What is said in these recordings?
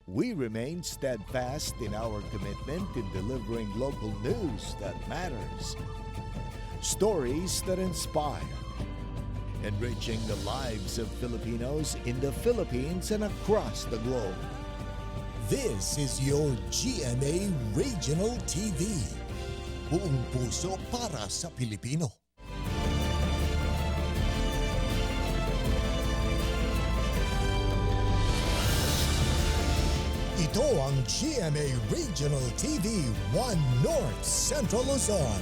We remain steadfast in our commitment in delivering local news that matters. Stories that inspire. Enriching the lives of Filipinos in the Philippines and across the globe. This is your GMA Regional TV. Buong puso para sa Pilipino. Ito ang GMA Regional TV 1 North Central Luzon.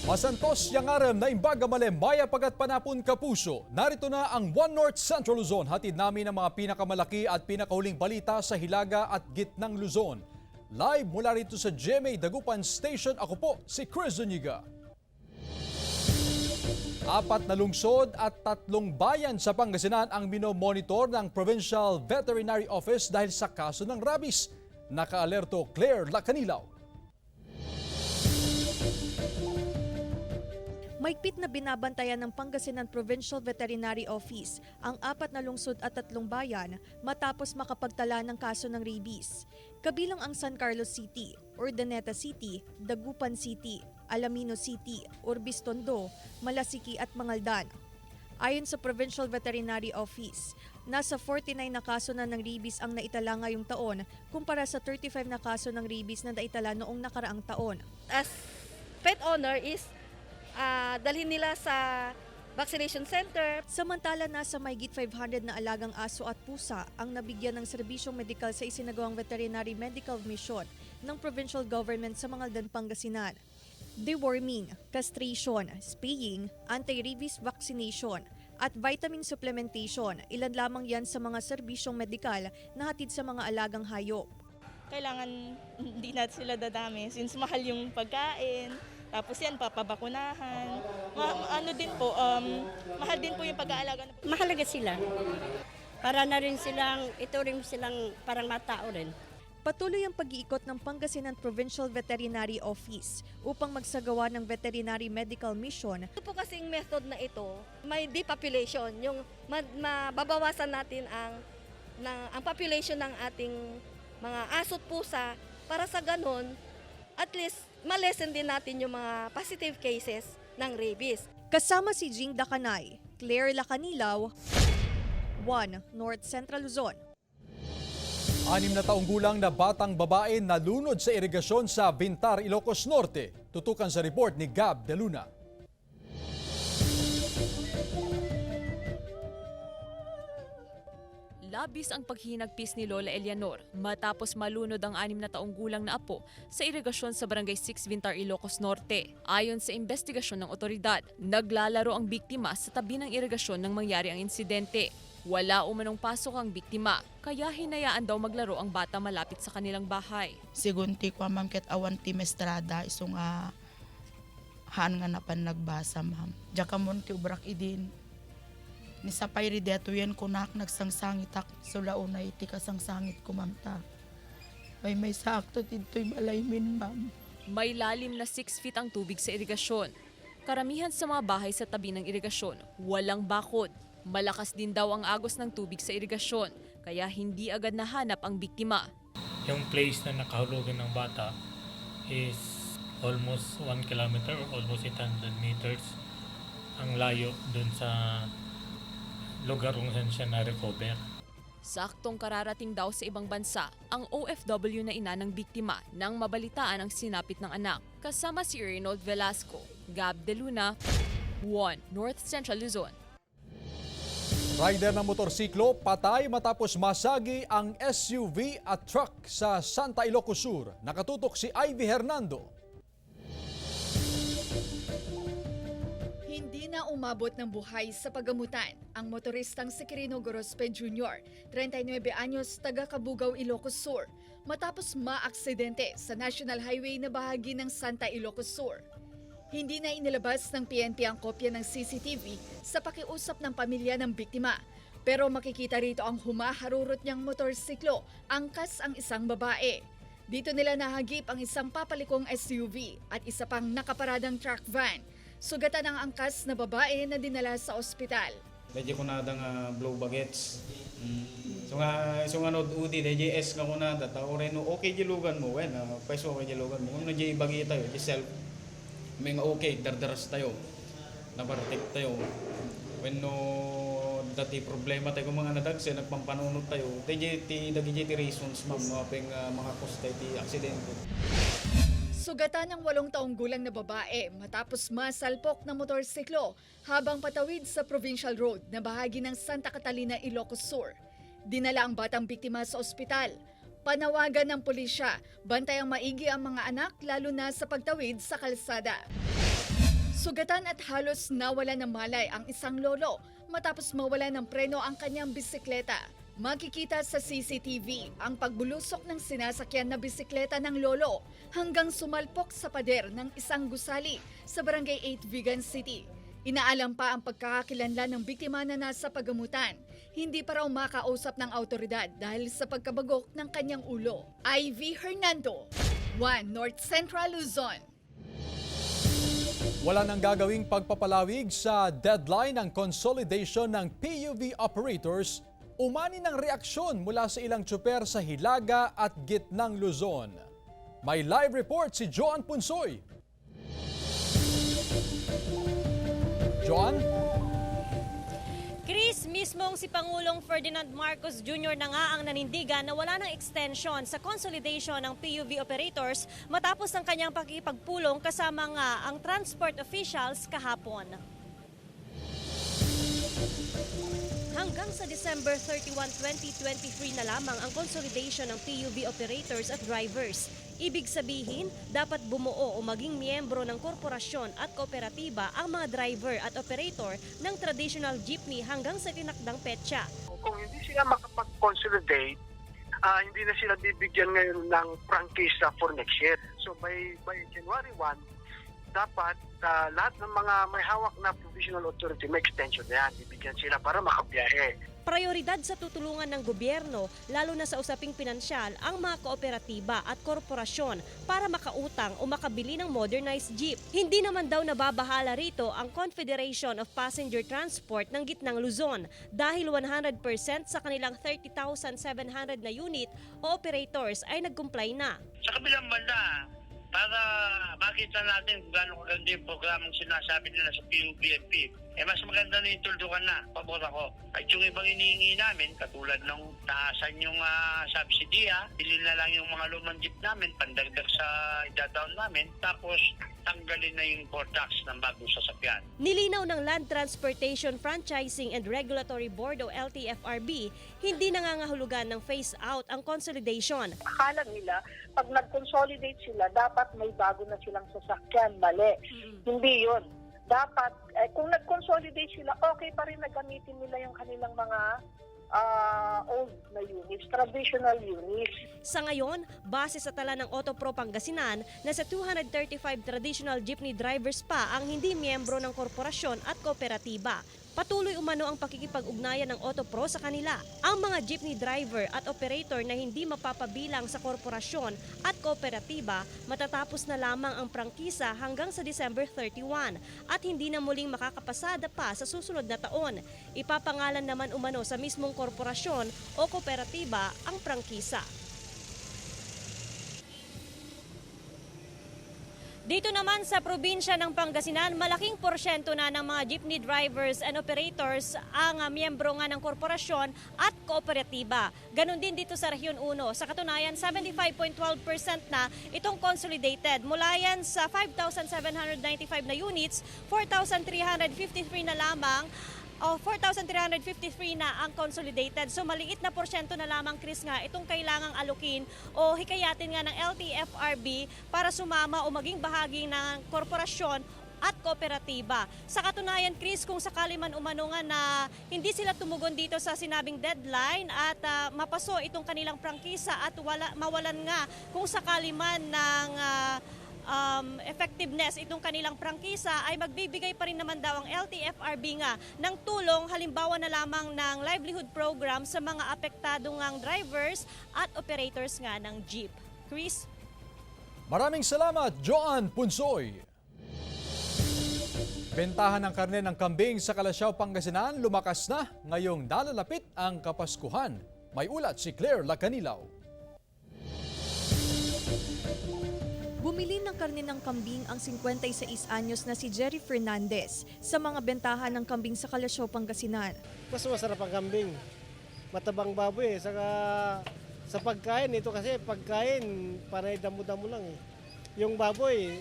Masantos yang aram na imbaga mali maya pagat panapon kapuso. Narito na ang One North Central Luzon. Hatid namin ang mga pinakamalaki at pinakahuling balita sa Hilaga at Gitnang Luzon. Live mula rito sa GMA Dagupan Station, ako po si Chris Zuniga. 4 na lungsod at 3 bayan sa Pangasinan ang minomonitor ng Provincial Veterinary Office dahil sa kaso ng rabies. Naka-alerto Claire Lacanilaw. Mahigpit na binabantayan ng Pangasinan Provincial Veterinary Office ang 4 na lungsod at 3 bayan matapos makapagtala ng kaso ng rabies. Kabilang ang San Carlos City, Urdaneta City, Dagupan City, Alaminos City, Urbis Tondo, Malasiki at Mangaldan. Ayon sa Provincial Veterinary Office, nasa 49 na kaso na ng rabies ang naitala ngayong taon kumpara sa 35 na kaso ng rabies na naitala noong nakaraang taon. As pet owner is dalhin nila sa vaccination center. Samantala, nasa mahigit 500 na alagang aso at pusa ang nabigyan ng serbisyong medikal sa isinagawang veterinary medical mission ng provincial government sa Mangaldan, Pangasinan. Deworming, castration, spaying, anti-rabies vaccination at vitamin supplementation, ilan lamang yan sa mga serbisyong medikal na hatid sa mga alagang hayop. Kailangan hindi natin sila dadami since mahal yung pagkain. Tapos yan, papabakunahan. Mahal din po yung pag-aalaga. Mahalaga sila. Para na rin silang, ito rin silang parang matao rin. Patuloy ang pag-iikot ng Pangasinan Provincial Veterinary Office upang magsagawa ng veterinary medical mission. Ito po kasing method na ito, may depopulation. Yung mababawasan natin ang population ng ating mga aso't pusa para sa ganon, at least malesen din natin yung mga positive cases ng rabies. Kasama si Jing Dakanay, Claire Lacanilaw, 1 North Central Luzon. 6 na taong gulang na batang babae nalunod sa irigasyon sa Bintar, Ilocos Norte. Tutukan sa report ni Gab De Luna. Labis ang paghinagpis ni Lola Eleanor matapos malunod ang 6 na taong gulang na apo sa irigasyon sa Barangay 6 Bintar, Ilocos Norte. Ayon sa investigasyon ng otoridad, naglalaro ang biktima sa tabi ng irigasyon nang mangyari ang insidente. Wala umanong pasok ang biktima, kaya hinayaan daw maglaro ang bata malapit sa kanilang bahay. Sigunti ko ma'am ket awan ti mestrada isong han nga napan nagbasa ma'am. Jakamon ti ubrak idin. Ni sapay ri deto yan kunak nagsangsangit ak sulauna iti kasangsangit ko ma'am ta. May sakto dito'y malaymin ma'am. May lalim na 6 feet ang tubig sa irigasyon. Karamihan sa mga bahay sa tabi ng irigasyon, walang bakod. Malakas din daw ang agos ng tubig sa irigasyon, kaya hindi agad nahanap ang biktima. Yung place na nakahulugan ng bata is almost 1 kilometer or almost 800 meters ang layo dun sa lugar kung saan siya na-recover. Saktong kararating daw sa ibang bansa ang OFW na ina ng biktima nang mabalitaan ang sinapit ng anak. Kasama si Reynold Velasco, Gab De Luna, 1 North Central Luzon. Rider ng motorsiklo patay matapos masagi ang SUV at truck sa Santa Ilocos Sur. Nakatutok si Ivy Hernando. Hindi na umabot ng buhay sa paggamutan ang motoristang si Quirino Gorospe Jr., 39 anyos, taga Cabugao, Ilocos Sur, matapos maaksidente sa National Highway na bahagi ng Santa Ilocos Sur. Hindi na inilabas ng PNP ang kopya ng CCTV sa pakiusap ng pamilya ng biktima. Pero makikita rito ang humaharurot niyang motorsiklo, angkas ang isang babae. Dito nila nahagip ang isang papalikong SUV at isa pang nakaparadang truck van. Sugatan ang angkas na babae na dinala sa ospital. Medyo ko na blow bagets. So nga udi DJS nga kuna data ore no okay gilugan mo wen paiso okay gilugan mo no di bagi tayo di self may nga okay dardaras tayo nabartik tayo when no dati problema tayo kung mga nadagse nagpampanunod tayo ti dagi reasons ma'am mga koste ti aksidente. Sugatan ng 8 taong gulang na babae matapos masalpok ng motorsiklo habang patawid sa Provincial Road na bahagi ng Santa Catalina, Ilocos Sur. Dinala ang batang biktima sa ospital. Panawagan ng pulisya, bantayang maigi ang mga anak lalo na sa pagtawid sa kalsada. Sugatan at halos nawala ng malay ang isang lolo matapos mawala ng preno ang kanyang bisikleta. Makikita sa CCTV ang pagbulusok ng sinasakyan na bisikleta ng lolo hanggang sumalpok sa pader ng isang gusali sa Barangay 8 Vigan City. Inaalam pa ang pagkakakilanlan ng biktima na nasa pagamutan. Hindi pa raw makausap ng autoridad dahil sa pagkabagok ng kanyang ulo. Ivy Hernando, 1 North Central Luzon. Wala nang gagawing pagpapalawig sa deadline ng consolidation ng PUV operators. Umani ng reaksyon mula sa ilang tsuper sa Hilaga at Gitnang Luzon. May live report si Joan Punsoy. Joan? Chris, mismong si Pangulong Ferdinand Marcos Jr. na nga ang nanindigan na wala ng extension sa consolidation ng PUV operators matapos ang kanyang pakikipagpulong kasama nga ang transport officials kahapon. Hanggang sa December 31, 2023 na lamang ang consolidation ng PUV operators at drivers. Ibig sabihin, dapat bumuo o maging miyembro ng korporasyon at kooperatiba ang mga driver at operator ng traditional jeepney hanggang sa tinakdang petsa. Kung hindi sila makapag-consolidate, hindi na sila bibigyan ngayon ng prangkisa for next year. So by January 1, dapat lahat ng mga may hawak na provisional authority may extension na yan. Bibigyan sila para makabiyahe. Prioridad sa tutulungan ng gobyerno, lalo na sa usaping pinansyal, ang mga kooperatiba at korporasyon para makautang o makabili ng modernized jeep. Hindi naman daw nababahala rito ang Confederation of Passenger Transport ng Gitnang Luzon dahil 100% sa kanilang 30,700 na unit o operators ay nag-comply na. Sa kabilang banda, para makita natin kung gaano kaganda yung programang sinasabi nila sa PUBNP, mas maganda na yung tuldukan na, pabor ako. At yung ibang hinihingi namin, katulad ng taasan yung subsidiya, bilhin na lang yung mga lumang jeep namin, pandagdag sa idadaon namin, tapos tanggalin na yung import tax ng bagong sasakyan. Nilinaw ng Land Transportation Franchising and Regulatory Board o LTFRB, hindi nangangahulugan ng phase-out ang consolidation. Akala nila, pag nag-consolidate sila, dapat may bago na silang sasakyan. Mali. Hindi yun. Dapat, kung nag-consolidate sila, okay pa rin na gamitin nila yung kanilang mga old na units, traditional units. Sa ngayon, base sa tala ng Autopro Pangasinan, nasa 235 traditional jeepney drivers pa ang hindi miyembro ng korporasyon at kooperatiba. Patuloy umano ang pakikipag-ugnayan ng Autopro sa kanila. Ang mga jeepney driver at operator na hindi mapapabilang sa korporasyon at kooperatiba, matatapos na lamang ang prangkisa hanggang sa December 31 at hindi na muling makakapasada pa sa susunod na taon. Ipapangalan naman umano sa mismong korporasyon o kooperatiba ang prangkisa. Dito naman sa probinsya ng Pangasinan, malaking porsyento na ng mga jeepney drivers and operators ang miyembro nga ng korporasyon at kooperatiba. Ganon din dito sa Rehiyon 1. Sa katunayan, 75.12% na itong consolidated. Mula yan sa 5,795 na units, 4,353 na lamang 4,353 na ang consolidated. So maliit na porsyento na lamang, Chris, nga itong kailangang alukin o hikayatin nga ng LTFRB para sumama o maging bahagi ng korporasyon at kooperatiba. Sa katunayan, Chris, kung sakali man umano nga na hindi sila tumugon dito sa sinabing deadline at mapaso itong kanilang prangkisa at mawalan nga kung sakali man ng effectiveness itong kanilang prangkisa, ay magbibigay pa rin naman daw ang LTFRB nga ng tulong, halimbawa na lamang ng livelihood program sa mga apektadong ngang drivers at operators nga ng jeep. Chris? Maraming salamat, Joan Punsoy. Bentahan ng karne ng kambing sa Kalasyaw, Pangasinan lumakas na ngayong nalalapit ang Kapaskuhan. May ulat si Claire Lacanilaw. Bumili ng karne ng kambing ang 56 anyos na si Jerry Fernandez sa mga bentahan ng kambing sa Kalasyaw, Pangasinan. Mas masarap ang kambing. Matabang baboy eh. Saka sa pagkain, ito kasi pagkain, panay damo-damo lang eh. Yung baboy,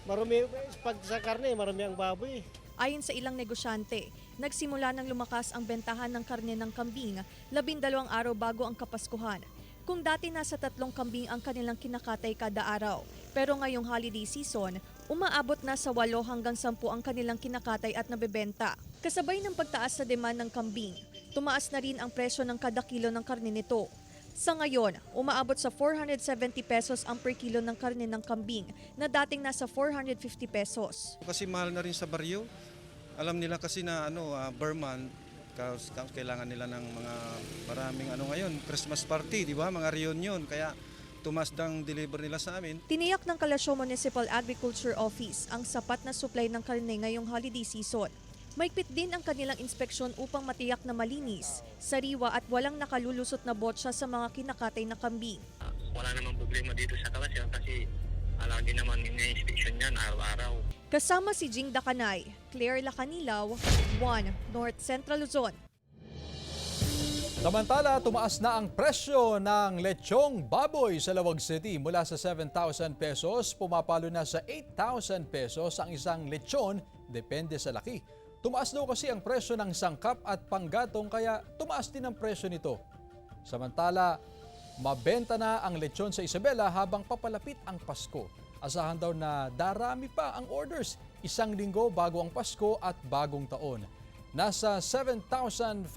marumi, pag sa karne, marumi ang baboy. Ayon sa ilang negosyante, nagsimula nang lumakas ang bentahan ng karne ng kambing 12 araw bago ang Kapaskuhan. Kung dati nasa 3 kambing ang kanilang kinakatay kada araw, pero ngayong holiday season, umaabot na sa 8 hanggang 10 ang kanilang kinakatay at nabebenta. Kasabay ng pagtaas sa demand ng kambing, tumaas na rin ang presyo ng kada kilo ng karne nito. Sa ngayon, umaabot sa 470 pesos ang per kilo ng karne ng kambing na dating nasa 450 pesos. Kasi mahal na rin sa baryo. Alam nila kasi na Burman, kailangan nila ng mga maraming ngayon, Christmas party, di ba? Mga reunion, kaya tumas ng deliver nila sa amin. Tiniyak ng Kalasyaw Municipal Agriculture Office ang sapat na supply ng karne ngayong holiday season. Maigpit din ang kanilang inspeksyon upang matiyak na malinis, sariwa at walang nakalulusot na botsa sa mga kinakatay na kambing. Wala namang problema dito sa Kalasyaw kasi lagi naman ina-inspection yan araw-araw. Kasama si Jing Dakanay, Claire Lacanilaw, 1 North Central Luzon. Samantala, tumaas na ang presyo ng lechong baboy sa Lawag City. Mula sa 7,000 pesos, pumapalo na sa 8,000 pesos ang isang lechon, depende sa laki. Tumaas daw kasi ang presyo ng sangkap at panggatong kaya tumaas din ang presyo nito. Samantala, mabenta na ang lechon sa Isabela habang papalapit ang Pasko. Asahan daw na darami pa ang orders, 1 linggo bago ang Pasko at bagong taon. Nasa 7,500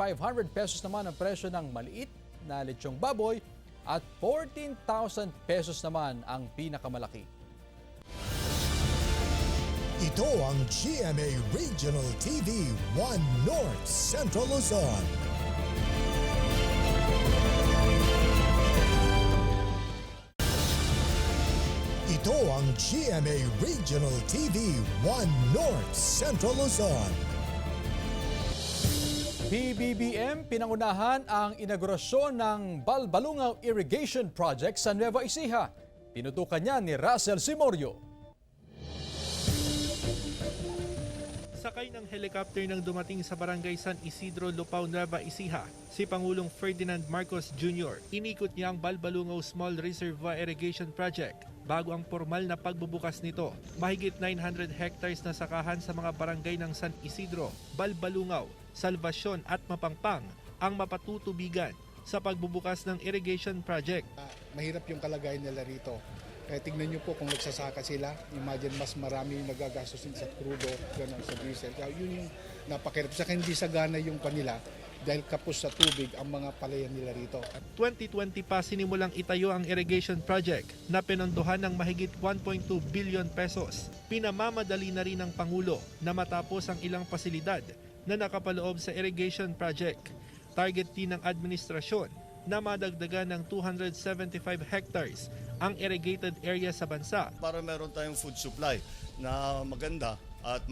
pesos naman ang presyo ng maliit na lechong baboy at 14,000 pesos naman ang pinakamalaki. Ito ang GMA Regional TV 1 North Central Luzon. Ito ang GMA Regional TV 1 North Central Luzon. PBBM pinangunahan ang inaugurasyon ng Balbalungaw Irrigation Project sa Nueva Ecija. Tinutukan niya ni Russell Simorio. Sakay ng helicopter nang dumating sa barangay San Isidro, Lupao, Nueva Ecija, si Pangulong Ferdinand Marcos Jr. Inikot niya ang Balbalungaw Small Reservoir Irrigation Project bago ang formal na pagbubukas nito. Mahigit 900 hectares na sakahan sa mga barangay ng San Isidro, Balbalungaw, Salvacion at Mapangpang ang mapatutubigan sa pagbubukas ng irrigation project. Mahirap yung kalagayan nila rito. Kaya tignan nyo po kung nagsasaka sila, imagine mas marami yung nagagastusin sa crudo, gano'n sa diesel. Kaya yun yung napakirap. Saka hindi sagana yung kanila dahil kapos sa tubig ang mga palayan nila rito. 2020 pa sinimulang itayo ang irrigation project na pinondohan ng mahigit 1.2 billion pesos. Pinamamadali na rin ng Pangulo na matapos ang ilang pasilidad na nakapaloob sa irrigation project. Target din ng administrasyon na madagdagan ng 275 hectares ang irrigated area sa bansa. Para meron tayong food supply na maganda at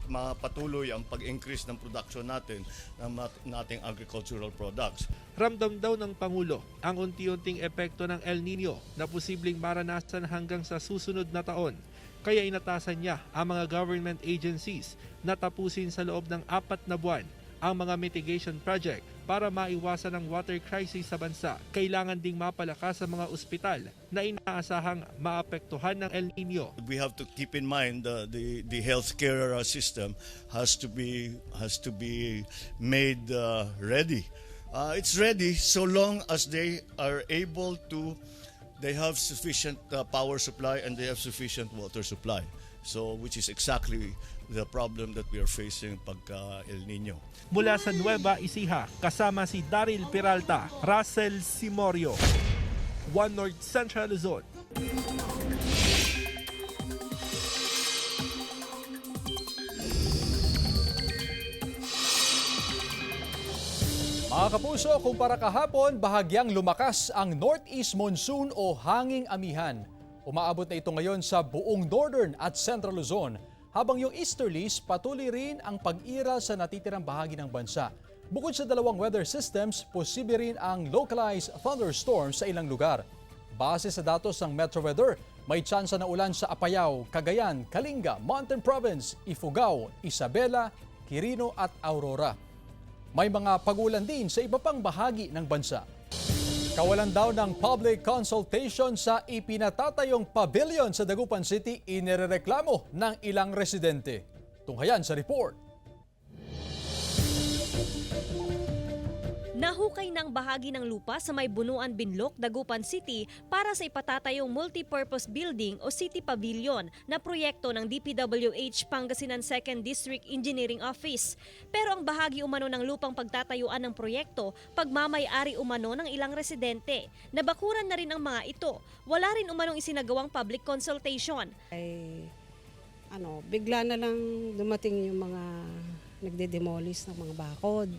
mapatuloy ang pag-increase ng production natin ng nating agricultural products. Ramdam daw ng Pangulo ang unti-unting epekto ng El Nino na posibleng maranasan hanggang sa susunod na taon. Kaya inatasan niya ang mga government agencies na tapusin sa loob ng 4 na buwan ang mga mitigation project para maiwasan ang water crisis sa bansa. Kailangan ding mapalakas sa mga ospital na inaasahang maapektuhan ng El Nino. We have to keep in mind the healthcare system has to be made ready. It's ready so long as they are able to. They have sufficient power supply and they have sufficient water supply. So which is exactly the problem that we are facing pagka El Nino. Mula sa Nueva Ecija, kasama si Daryl Peralta, Russell Simorio, 1 North Central Luzon. Mga kapuso, kumpara kahapon, bahagyang lumakas ang northeast monsoon o hanging amihan. Umaabot na ito ngayon sa buong northern at central Luzon, habang yung easterlies patuloy rin ang pag-iral sa natitirang bahagi ng bansa. Bukod sa dalawang weather systems, posible rin ang localized thunderstorms sa ilang lugar. Base sa datos ng Metro Weather, may tsansa na ulan sa Apayao, Cagayan, Kalinga, Mountain Province, Ifugao, Isabela, Quirino at Aurora. May mga pag-ulan din sa iba pang bahagi ng bansa. Kawalan daw ng public consultation sa ipinatatayong pavilion sa Dagupan City, inirereklamo ng ilang residente. Tunghayan sa report. Nahukay ng bahagi ng lupa sa may Bunuan Binlok, Dagupan City para sa ipatatayong multipurpose building o City Pavilion na proyekto ng DPWH Pangasinan 2nd District Engineering Office. Pero ang bahagi umano ng lupang pagtatayuan ng proyekto, pagmamay-ari umano ng ilang residente. Nabakuran na rin ang mga ito. Wala rin umanong isinagawang public consultation. Bigla na lang dumating yung mga nagde-demolish ng mga bakod.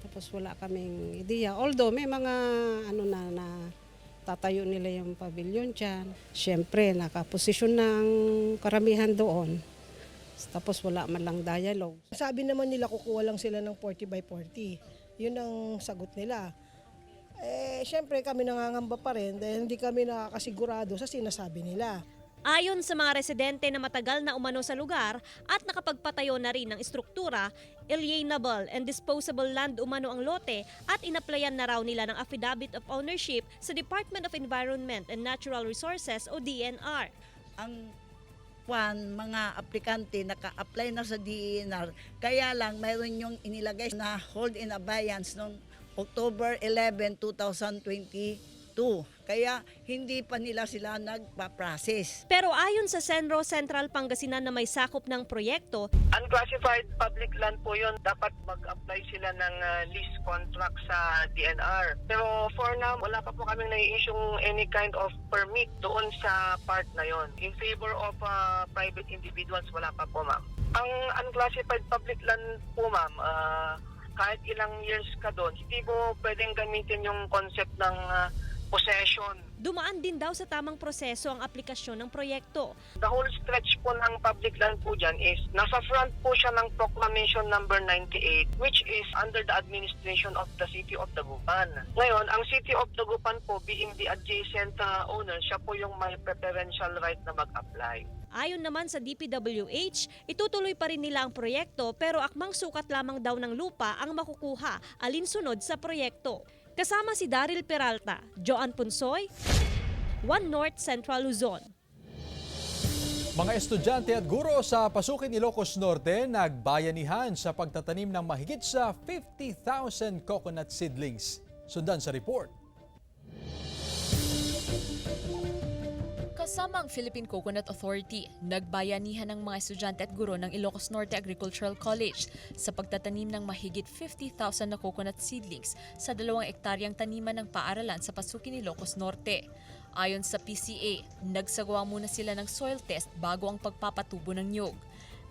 Tapos wala kaming ideya. Although may mga na tatayo nila yung pavilion dyan. Siyempre, nakaposisyon ng karamihan doon. Tapos wala man lang dialogue. Sabi naman nila kukuha lang sila ng 40 by 40. Yun ang sagot nila. Siyempre kami nangangamba pa rin dahil hindi kami nakakasigurado sa sinasabi nila. Ayon sa mga residente na matagal na umano sa lugar at nakapagpatayo na rin ng istruktura, alienable and disposable land umano ang lote at inaplayan na raw nila ng Affidavit of Ownership sa Department of Environment and Natural Resources o DNR. Ang mga aplikante naka-apply na sa DNR, kaya lang mayroon yung inilagay na hold in abeyance noong October 11, 2022. Kaya hindi pa nila sila nagpa-process. Pero ayon sa Senro Central Pangasinan na may sakop ng proyekto, unclassified public land po yun. Dapat mag-apply sila ng lease contract sa DNR. Pero for now, wala pa po kaming nai-issue any kind of permit doon sa part na yon. In favor of private individuals, wala pa po, ma'am. Ang unclassified public land po, ma'am, kahit ilang years ka doon, hindi mo pwedeng gamitin yung concept ng possession. Dumaan din daw sa tamang proseso ang aplikasyon ng proyekto. The whole stretch po ng public land po dyan is nasa front po siya ng Proclamation number 98 which is under the administration of the City of Dagupan. Ngayon, ang City of Dagupan po being the adjacent owner, siya po yung may preferential right na mag-apply. Ayon naman sa DPWH, itutuloy pa rin nila ang proyekto pero akmang sukat lamang daw ng lupa ang makukuha alinsunod sa proyekto. Kasama si Daryl Peralta, Joan Punsoy, One North Central Luzon. Mga estudyante at guro sa Pasukin, Ilocos Norte nagbayanihan sa pagtatanim ng mahigit sa 50,000 coconut seedlings. Sundan sa report. Kasama ang Philippine Coconut Authority, nagbayanihan ng mga estudyante at guro ng Ilocos Norte Agricultural College sa pagtatanim ng mahigit 50,000 na coconut seedlings sa 2 ektaryang taniman ng paaralan sa Pasukin, Ilocos Norte. Ayon sa PCA, nagsagawa muna sila ng soil test bago ang pagpapatubo ng niyog.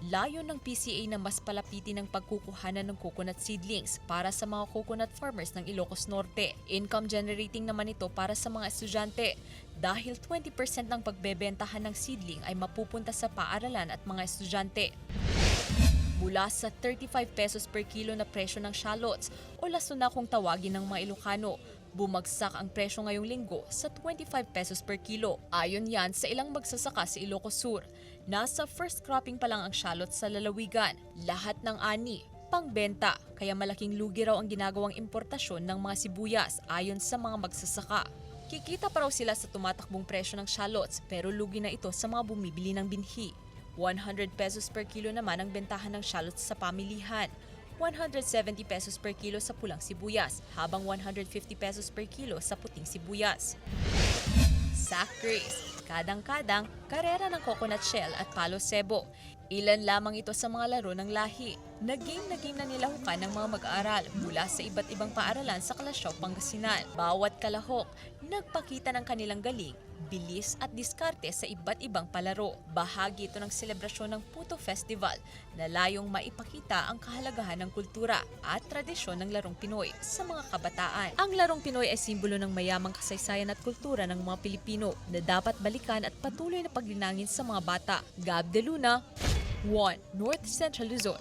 Layo ng PCA na mas palapitin ang pagkukuhanan ng coconut seedlings para sa mga coconut farmers ng Ilocos Norte. Income generating naman ito para sa mga estudyante dahil 20% ng pagbebentahan ng seedling ay mapupunta sa paaralan at mga estudyante. Mula sa 35 pesos per kilo na presyo ng shallots o lasuna kung tawagin ng mga Ilocano, bumagsak ang presyo ngayong linggo sa 25 pesos per kilo. Ayon yan sa ilang magsasaka sa Ilocos Sur. Nasa first cropping pa lang ang shallots sa lalawigan. Lahat ng ani, pangbenta, kaya malaking lugi raw ang ginagawang importasyon ng mga sibuyas ayon sa mga magsasaka. Kikita pa raw sila sa tumatakbong presyo ng shallots pero lugi na ito sa mga bumibili ng binhi. 100 pesos per kilo naman ang bentahan ng shallots sa pamilihan. 170 pesos per kilo sa pulang sibuyas, habang 150 pesos per kilo sa puting sibuyas. Sack race, kadang-kadang, karera ng coconut shell at palo sebo. Ilan lamang ito sa mga laro ng lahi. Naging na nilahukan ng mga mag-aaral mula sa iba't ibang paaralan sa Kalasyaw, Pangasinan. Bawat kalahok, nagpakita ng kanilang galing, bilis at diskarte sa iba't ibang palaro. Bahagi ito ng selebrasyon ng Puto Festival na layong maipakita ang kahalagahan ng kultura at tradisyon ng larong Pinoy sa mga kabataan. Ang larong Pinoy ay simbolo ng mayamang kasaysayan at kultura ng mga Pilipino na dapat balikan at patuloy na paglinangin sa mga bata. Gab de Luna, One North Central Luzon.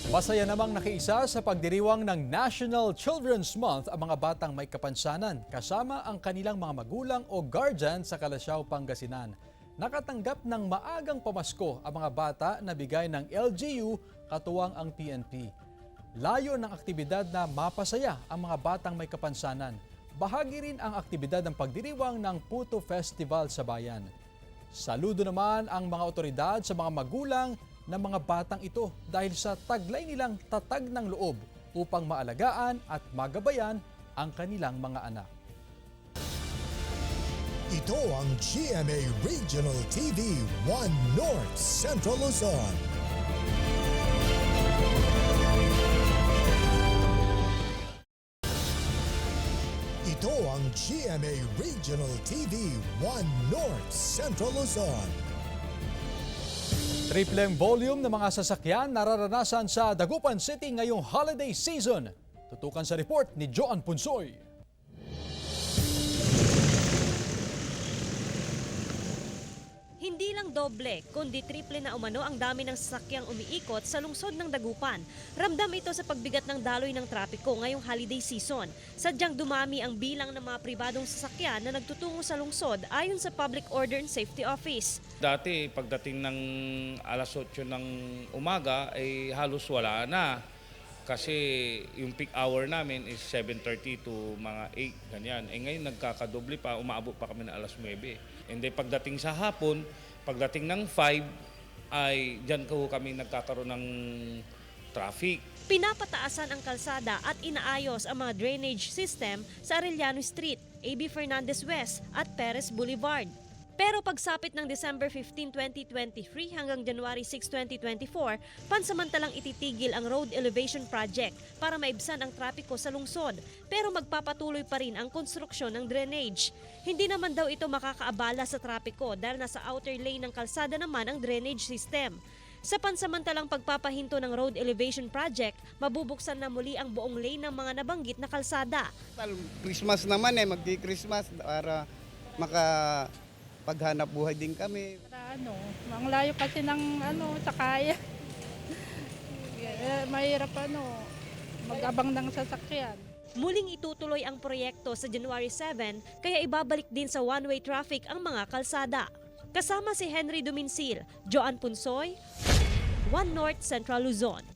Masaya namang nakiisa sa pagdiriwang ng National Children's Month ang mga batang may kapansanan kasama ang kanilang mga magulang o guardian sa Calasiao, Pangasinan. Nakatanggap ng maagang pamasko ang mga bata na bigay ng LGU katuwang ang PNP. Layo ng aktibidad na mapasaya ang mga batang may kapansanan. Bahagi rin ang aktibidad ng pagdiriwang ng Puto Festival sa bayan. Saludo naman ang mga otoridad sa mga magulang ng mga batang ito dahil sa taglay nilang tatag ng loob upang maalagaan at magabayan ang kanilang mga anak. Ito ang GMA Regional TV 1 North Central Luzon. Ito ang GMA Regional TV 1 North Central Luzon. Tripleng volume ng mga sasakyan nararanasan sa Dagupan City ngayong holiday season. Tutukan sa report ni Joan Punsoy. Hindi lang doble, kundi triple na umano ang dami ng sasakyang umiikot sa lungsod ng Dagupan. Ramdam ito sa pagbigat ng daloy ng trapiko ngayong holiday season. Sadyang dumami ang bilang ng mga pribadong sasakyan na nagtutungo sa lungsod ayon sa Public Order and Safety Office. Dati pagdating ng alas 8 ng umaga ay halos wala na. Kasi yung peak hour namin is 7:30 to mga 8, ganyan. Ngayon nagkakadoble pa, umaabot pa kami ng alas 9. And then pagdating sa hapon, pagdating ng 5, ay dyan kami nagkakaroon ng traffic. Pinapataasan ang kalsada at inaayos ang mga drainage system sa Arellano Street, A.B. Fernandez West at Perez Boulevard. Pero pagsapit ng December 15, 2023 hanggang January 6, 2024, pansamantalang ititigil ang road elevation project para maibsan ang trapiko sa lungsod. Pero magpapatuloy pa rin ang konstruksyon ng drainage. Hindi naman daw ito makakaabala sa trapiko dahil nasa outer lane ng kalsada naman ang drainage system. Sa pansamantalang pagpapahinto ng road elevation project, mabubuksan na muli ang buong lane ng mga nabanggit na kalsada. Christmas naman magki-Christmas para paghanap buhay din kami. Ang layo kasi ng sakaya. Mahirap mag-abang ng sasakyan. Muling itutuloy ang proyekto sa January 7 kaya ibabalik din sa one-way traffic ang mga kalsada. Kasama si Henry Duminsil, Joan Punsoy, 1 North Central Luzon.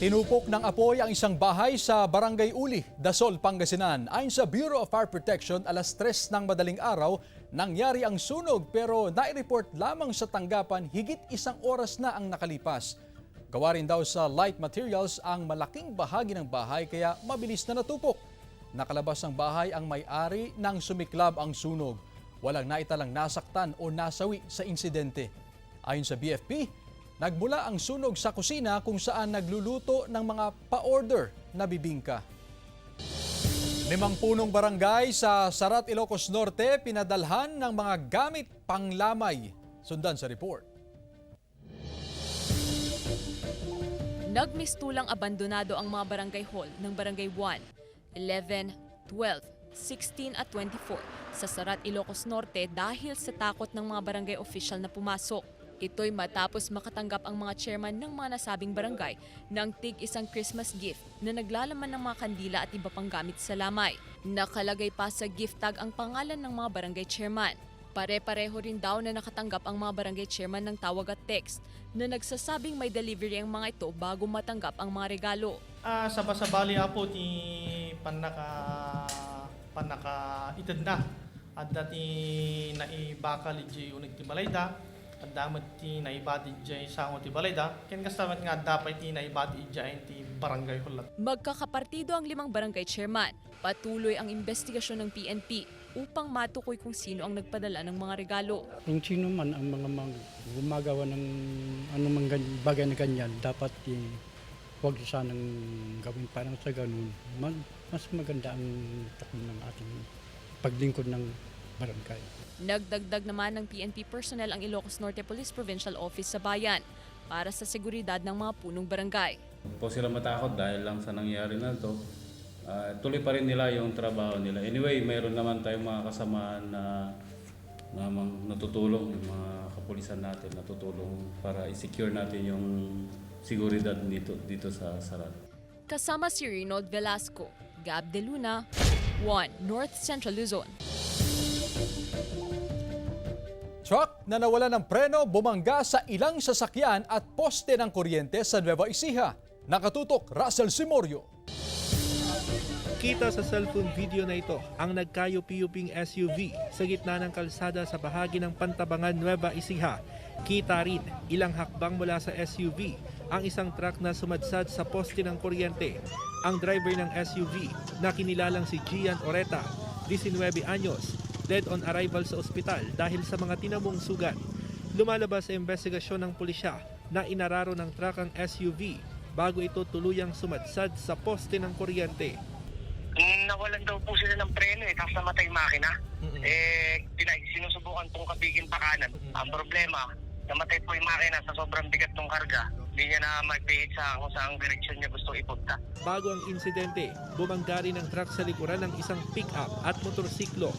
Tinupok ng apoy ang isang bahay sa Barangay Uli, Dasol, Pangasinan. Ayon sa Bureau of Fire Protection, alas 3 ng madaling araw, nangyari ang sunog pero nai-report lamang sa tanggapan higit 1 oras na ang nakalipas. Gawa rin daw sa light materials ang malaking bahagi ng bahay kaya mabilis na natupok. Nakalabas ng bahay ang may-ari nang sumiklab ang sunog. Walang naitalang nasaktan o nasawi sa insidente. Ayon sa BFP, nagmula ang sunog sa kusina kung saan nagluluto ng mga pa-order na bibingka. 5 punong barangay sa Sarat, Ilocos Norte pinadalhan ng mga gamit panglamay. Sundan sa report. Nagmistulang abandonado ang mga barangay hall ng Barangay 1, 11, 12, 16 at 24 sa Sarat, Ilocos Norte dahil sa takot ng mga barangay official na pumasok. Ito'y matapos makatanggap ang mga chairman ng mga nasabing barangay ng tig-isang Christmas gift na naglalaman ng mga kandila at iba pang gamit sa lamay. Nakalagay pa sa gift tag ang pangalan ng mga barangay chairman. Pare-pareho rin daw na nakatanggap ang mga barangay chairman ng tawag at text na nagsasabing may delivery ang mga ito bago matanggap ang mga regalo. Sa basabali po ti panaka itanda at dati naibakal iti unig ti balayda at damat ti naibati iti sango ti balayda ken kastamat nga dapat ti naibati iti barangay hulat. Magkakapartido ang 5 barangay chairman. Patuloy ang investigasyon ng PNP upang matukoy kung sino ang nagpadala ng mga regalo. Kung sino man ang mga gumagawa ng anumang bagay na ganyan, dapat huwag sanang gawin parang sa ganun. Mas maganda ang takbo ng ating paglingkod ng barangay. Nagdagdag naman ng PNP personnel ang Ilocos Norte Police Provincial Office sa bayan para sa seguridad ng mga punong barangay. Po sila matakot dahil lang sa nangyari na ito. Tuloy pa rin nila yung trabaho nila. Anyway, mayroon naman tayong mga kasamaan na natutulong, yung mga kapulisan natin natutulong para i-secure natin yung seguridad dito sa Sarat. Kasama si Reynold Velasco, Gab De Luna, 1 North Central Luzon. Truck na nawala ng preno bumangga sa ilang sasakyan at poste ng kuryente sa Nueva Ecija. Nakatutok, Russell Simorio. Kita sa cellphone video na ito ang nagkayupi-yuping SUV sa gitna ng kalsada sa bahagi ng Pantabangan, Nueva Ecija. Kita rin ilang hakbang mula sa SUV ang isang truck na sumadsad sa poste ng kuryente. Ang driver ng SUV na kinilalang si Gian Oreta, 19 anyos, dead on arrival sa ospital dahil sa mga tinamong sugat. Lumalabas sa investigasyon ng pulisya na inararo ng truck ang SUV bago ito tuluyang sumadsad sa poste ng kuryente. Nawalan daw po sila ng preno tapos namatay yung makina. Sinusubukan pong kabigin pa kanan. Ang problema, namatay po yung makina sa sobrang bigat ng karga. Hindi niya na magpihit sa kung saang direksyon niya gusto ipunta. Bago ang insidente, bumangga rin ang truck sa likuran ng isang pick-up at motorsiklo.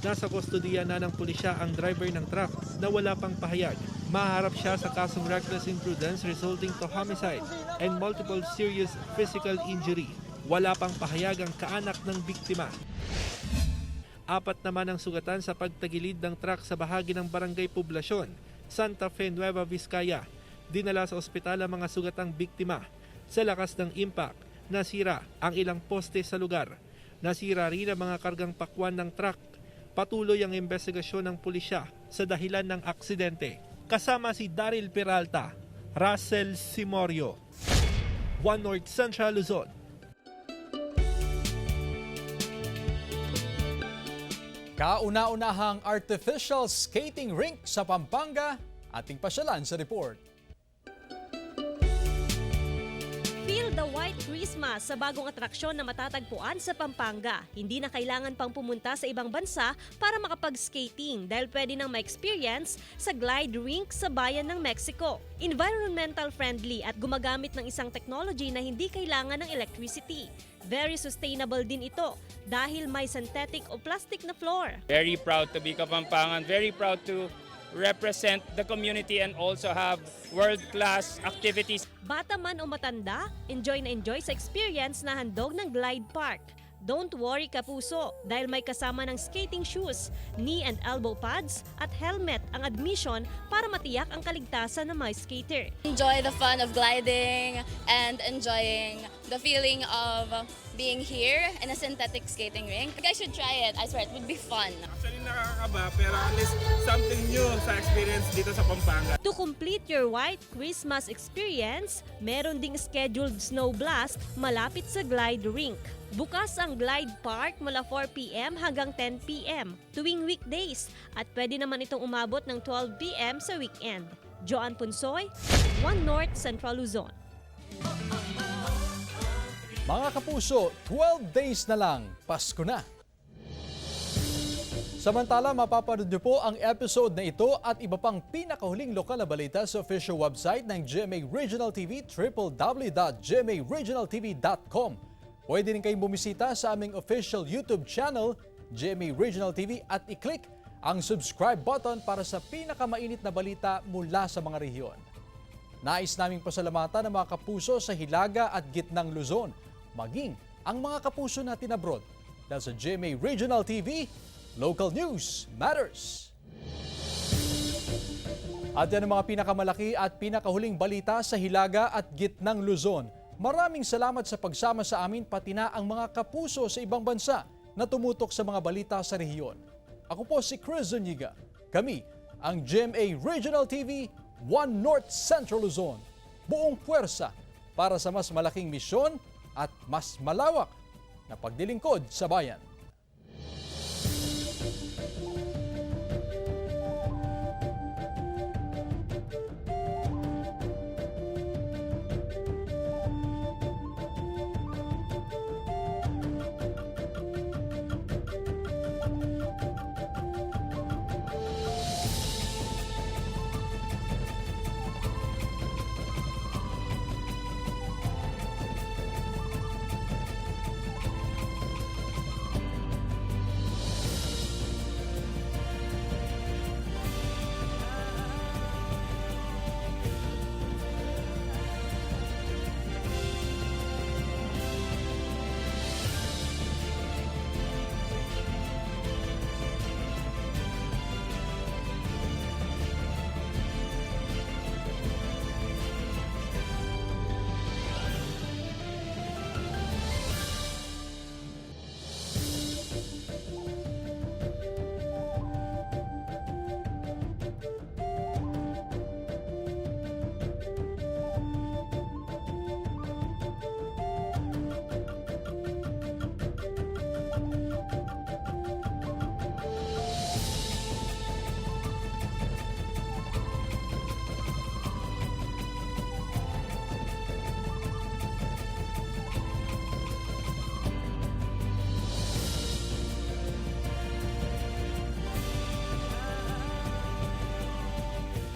Nasa kustodiya na ng pulisya ang driver ng truck na wala pang pahayag. Maharap siya sa kasong reckless imprudence resulting to homicide and multiple serious physical injury. Wala pang pahayag ang kaanak ng biktima. 4 naman ang sugatan sa pagtagilid ng truck sa bahagi ng Barangay Poblasyon, Santa Fe, Nueva Vizcaya. Dinala sa ospital ang mga sugatang biktima. Sa lakas ng impact, nasira ang ilang poste sa lugar. Nasira rin ang mga kargang pakwan ng truck. Patuloy ang investigasyon ng pulisya sa dahilan ng aksidente. Kasama si Daryl Peralta, Russell Simorio, 1 North Central Luzon. Kauna-unahang artificial skating rink sa Pampanga, ating pasyalan sa report. Feel the White Christmas sa bagong atraksyon na matatagpuan sa Pampanga. Hindi na kailangan pang pumunta sa ibang bansa para makapag-skating dahil pwede nang ma-experience sa glide rink sa bayan ng Mexico. Environmental friendly at gumagamit ng isang technology na hindi kailangan ng electricity. Very sustainable din ito dahil may synthetic o plastic na floor. Very proud to be Kapampangan, very proud to represent the community and also have world-class activities. Bata man o matanda, enjoy na enjoy sa experience na handog ng Glide Park. Don't worry kapuso dahil may kasama ng skating shoes, knee and elbow pads at helmet ang admission para matiyak ang kaligtasan ng mga skater. Enjoy the fun of gliding and enjoying the feeling of being here in a synthetic skating rink. You guys should try it. I swear it would be fun. Actually nakakaba pero at least something new sa experience dito sa Pampanga. To complete your White Christmas experience, meron ding scheduled snow blast malapit sa Glide Rink. Bukas ang Glide Park mula 4 p.m. hanggang 10 p.m. tuwing weekdays at pwede naman itong umabot ng 12 p.m. sa weekend. Joan Punsoy, 1 North Central Luzon. Mga kapuso, 12 days na lang, Pasko na. Samantala, mapapanood niyo po ang episode na ito at iba pang pinakahuling lokal na balita sa official website ng GMA Regional TV, www.gmaregionaltv.com. Pwede rin kayong bumisita sa aming official YouTube channel, GMA Regional TV, at i-click ang subscribe button para sa pinakamainit na balita mula sa mga rehiyon. Nais naming pasalamatan ang mga kapuso sa Hilaga at Gitnang Luzon, maging ang mga kapuso natin abroad. Dahil sa GMA Regional TV, local news matters. At yan ang mga pinakamalaki at pinakahuling balita sa Hilaga at Gitnang Luzon. Maraming salamat sa pagsama sa amin pati na ang mga kapuso sa ibang bansa na tumutok sa mga balita sa rehiyon. Ako po si Chris Zuniga. Kami ang GMA Regional TV, 1 North Central Luzon. Buong puwersa para sa mas malaking misyon at mas malawak na paglilingkod sa bayan.